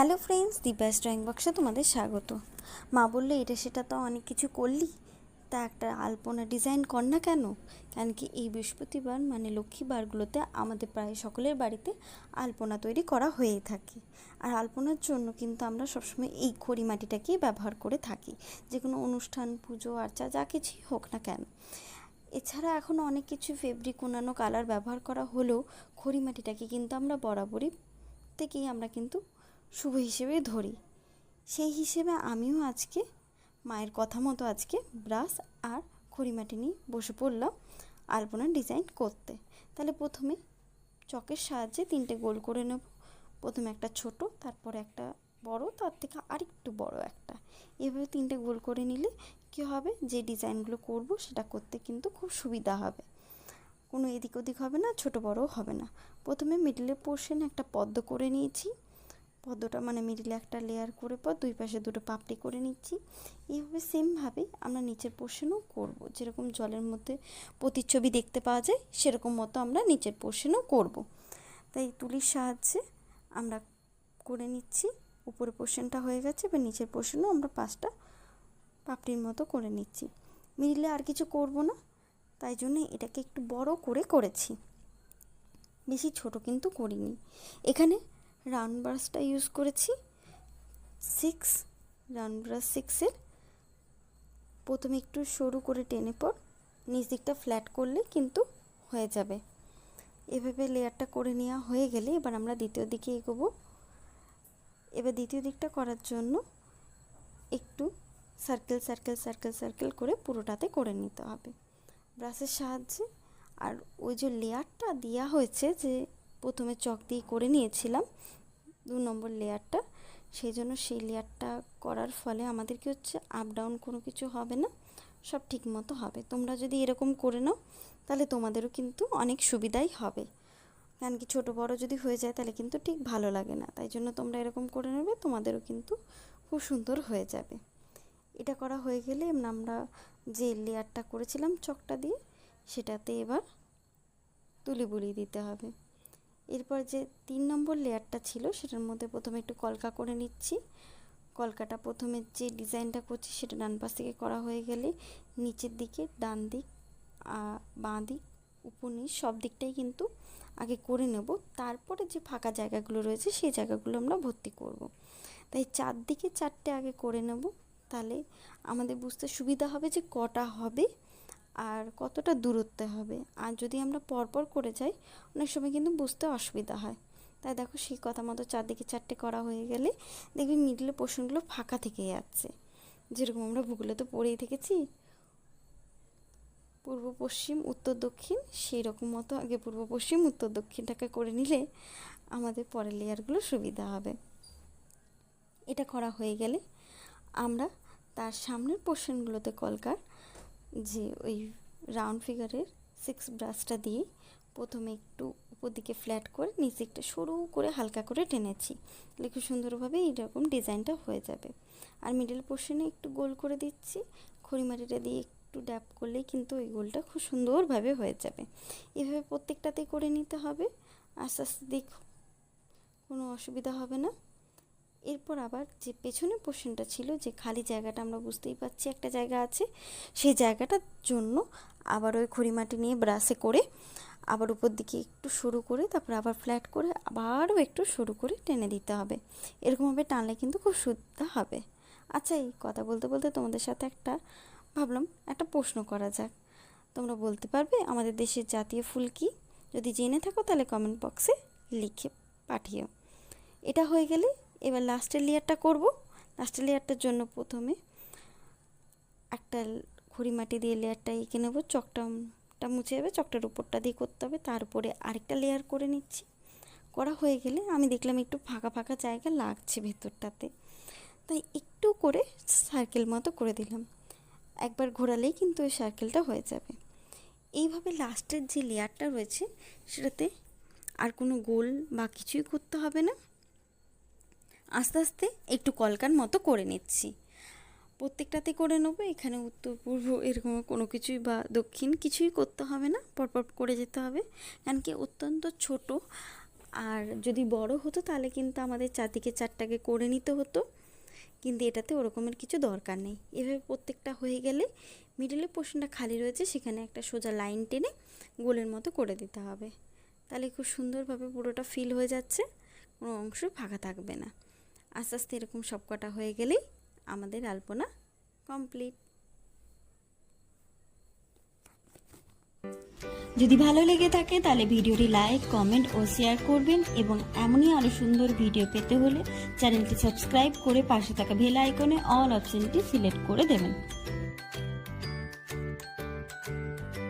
Hello friends, the best drawing বক্সে তোমাদের স্বাগত। মা বললো এটা সেটা তো অনেক কিছু করলি, তা একটা আলপনা ডিজাইন কর না কেন। কেন কি এই বৃহস্পতিবার মানে লক্ষ্মীবারগুলোতে আমাদের প্রায় সকলের বাড়িতে আলপনা তৈরি করা হয়েই থাকে। আর আলপনার জন্য কিন্তু আমরা সবসময় এই খড়ি মাটিটাকেই ব্যবহার করে থাকি, যে কোনো অনুষ্ঠান, পুজো আর্চা যা কিছুই হোক না কেন। এছাড়া এখন অনেক কিছু ফেব্রিক, অন্যান্য কালার ব্যবহার করা হলেও খড়ি মাটিটাকে কিন্তু আমরা বরাবরই থেকেই আমরা কিন্তু শুভ হিসেবে ধরি। সেই হিসেবে আমিও আজকে মায়ের কথা মতো আজকে ব্রাশ আর খড়িমাটি নিয়ে বসে পড়লাম আলপনার ডিজাইন করতে। তাহলে প্রথমে চকের সাহায্যে 3টে গোল করে নেব। প্রথমে একটা ছোট, তারপরে একটা বড়, তার থেকে আরেকটু বড় একটা। এভাবে 3টে গোল করে নিলে কী হবে, যে ডিজাইনগুলো করব সেটা করতে কিন্তু খুব সুবিধা হবে, কোনো এদিক ওদিক হবে না, ছোট বড়ও হবে না। প্রথমে মিডলের পোর্শনে একটা পদ্ম করে নিয়েছি। পদ্মটা মানে মিডিলে একটা লেয়ার করে পর দুই পাশে দুটো পাপড়ি করে নিচ্ছি। এইভাবে সেমভাবে আমরা নিচের পোর্শনও করব, যেরকম জলের মধ্যে প্রতিচ্ছবি দেখতে পাওয়া যায় সেরকম মতো আমরা নিচের পোর্শনও করব। তাই তুলির সাহায্যে আমরা করে নিচ্ছি। উপরের পোর্শনটা হয়ে গেছে, এবার নিচের পোর্শনও আমরা 5টা পাপড়ির মতো করে নিচ্ছি। মিডিলে আর কিছু করব না, তাই জন্য এটাকে একটু বড় করে করেছি, বেশি ছোট কিন্তু করিনি। এখানে রাউন্ড ব্রাশটা ইউজ করেছি 6, রাউন্ড ব্রাশ 6-এর। প্রথমে একটু সরু করে টেনে পর নিচ দিকটা ফ্ল্যাট করলে কিন্তু হয়ে যাবে। এভাবে লেয়ারটা করে নেওয়া হয়ে গেলে এবার আমরা দ্বিতীয় দিকে এগোবো। এবার দ্বিতীয় দিকটা করার জন্য একটু সার্কেল সার্কেল সার্কেল সার্কেল করে পুরোটাতে করে নিতে হবে ব্রাশের সাহায্যে। আর ওই যে লেয়ারটা দেওয়া হয়েছে, যে প্রথমে চক দিয়ে করে নিয়েছিলাম 2 নম্বর লেয়ারটা, সেই জন্য সেই লেয়ারটা করার ফলে আমাদের কি হচ্ছে, আপ ডাউন কোনো কিছু হবে না, সব ঠিক মতো হবে। তোমরা যদি এরকম করে নাও তাহলে তোমাদেরও কিন্তু অনেক সুবিধাই হবে। কারণ কি ছোটো বড়ো যদি হয়ে যায় তাহলে কিন্তু ঠিক ভালো লাগে না, তাই জন্য তোমরা এরকম করে নেবে, তোমাদেরও কিন্তু খুব সুন্দর হয়ে যাবে। এটা করা হয়ে গেলে আমরা যে লেয়ারটা করেছিলাম চকটা দিয়ে, সেটাতে এবার তুলি বুলিয়ে দিতে হবে। এরপর যে 3 নম্বর লেয়ারটা ছিল সেটার মধ্যে প্রথমে একটু কলকা করে নিচ্ছি। কলকাটা প্রথমে যে ডিজাইনটা করছি সেটা ডান পাশ থেকে করা হয়ে গেলে নিচের দিকে ডান দিক, বাঁ দিক, উপর নিচ সব দিকটাই কিন্তু আগে করে নেব। তারপরে যে ফাঁকা জায়গাগুলো রয়েছে সেই জায়গাগুলো আমরা ভর্তি করব। তাই 4 দিকে 4টে আগে করে নেব, তাহলে আমাদের বুঝতে সুবিধা হবে যে কটা হবে আর কতটা দূরত্বে হবে। আর যদি আমরা পরপর করে যাই অনেক সময় কিন্তু বুঝতে অসুবিধা হয়। তাই দেখো সেই কথা মতো 4 দিকে 4টে করা হয়ে গেলে দেখবি মিডলে পোর্শনগুলো ফাঁকা থেকে যাচ্ছে, যেরকম আমরা ভূগোলে তো পড়েই থেকেছি পূর্ব পশ্চিম উত্তর দক্ষিণ, সেই রকম মতো আগে পূর্ব পশ্চিম উত্তর দক্ষিণটাকে করে নিলে আমাদের পরের লেয়ারগুলো সুবিধা হবে। এটা করা হয়ে গেলে আমরা তার সামনের পোর্শনগুলোতে কলকার যে ওই রাউন্ড ফিগারের 6 ব্রাশটা দিয়ে প্রথমে একটু উপর দিকে ফ্ল্যাট করে নিচে একটা সরু করে হালকা করে টেনেছি, তাহলে খুব সুন্দরভাবে এইরকম ডিজাইনটা হয়ে যাবে। আর মিডল পোর্শনে একটু গোল করে দিচ্ছি, খড়িমাটিটা দিয়ে একটু ড্যাপ করলেই কিন্তু ওই গোলটা খুব সুন্দরভাবে হয়ে যাবে। এভাবে প্রত্যেকটাতেই করে নিতে হবে, আস্তে আস্তে দেখো কোনো অসুবিধা হবে না। এরপর আবার যে পেছনের পোর্শনটা ছিল, যে খালি জায়গাটা আমরা বুঝতেই পারছি একটা জায়গা আছে, সেই জায়গাটার জন্য আবার ওই খড়িমাটি নিয়ে ব্রাশে করে আবার উপর দিকে একটু সরু করে তারপর আবার ফ্ল্যাট করে আবারও একটু সরু করে টেনে দিতে হবে। এরকমভাবে টানলে কিন্তু খুব সুবিধা হবে। আচ্ছা, এই কথা বলতে বলতে তোমাদের সাথে ভাবলাম একটা প্রশ্ন করা যাক। তোমরা বলতে পারবে আমাদের দেশের জাতীয় ফুল কী? যদি জেনে থাকো তাহলে কমেন্ট বক্সে লিখে পাঠিও। এটা হয়ে গেলে এবার লাস্টের লেয়ারটা করব। লাস্টের লেয়ারটার জন্য প্রথমে একটা খড়িমাটি দিয়ে লেয়ারটা এঁকে নেব, চকটা মুছে যাবে, চকটার উপরটা দিয়ে করতে হবে, তার উপরে আরেকটা লেয়ার করে নিচ্ছি। করা হয়ে গেলে আমি দেখলাম একটু ফাঁকা ফাঁকা জায়গা লাগছে ভেতরটাতে, তাই একটু করে সার্কেল মতো করে দিলাম। একবার ঘোরালেই কিন্তু ওই সার্কেলটা হয়ে যাবে। এইভাবে লাস্টের যে লেয়ারটা রয়েছে সেটাতে আর কোনো গোল বা কিছুই করতে হবে না, আস্তে আস্তে একটু কলকার মতো করে নিচ্ছি। প্রত্যেকটাতে করে নেবো, এখানে উত্তর পূর্ব এরকম কোনো কিছুই বা দক্ষিণ কিছুই করতে হবে না, পরপর করে যেতে হবে। কারণ কি অত্যন্ত ছোট আর যদি বড় হতো তাহলে কিন্তু আমাদের চারদিকে চারটাকে করে নিতে হতো, কিন্তু এটাতে ওরকমের কিছু দরকার নেই। এভাবে প্রত্যেকটা হয়ে গেলে মিডলের পোর্শনটা খালি রয়েছে সেখানে একটা সোজা লাইন টেনে গোলের মতো করে দিতে হবে। তাহলে খুব সুন্দরভাবে পুরোটা ফিল হয়ে যাচ্ছে, কোনো অংশ ফাঁকা থাকবে না। আস্তে আস্তে এরকম সব কটা হয়ে গেলেই আমাদের আলপনা কমপ্লিট। যদি ভালো লেগে থাকে তাহলে ভিডিওটি লাইক, কমেন্ট ও শেয়ার করবেন এবং এমনই আরো সুন্দর ভিডিও পেতে হলে চ্যানেলটি সাবস্ক্রাইব করে পাশে থাকা বেল আইকনে অল অপশনটি সিলেক্ট করে দেবেন।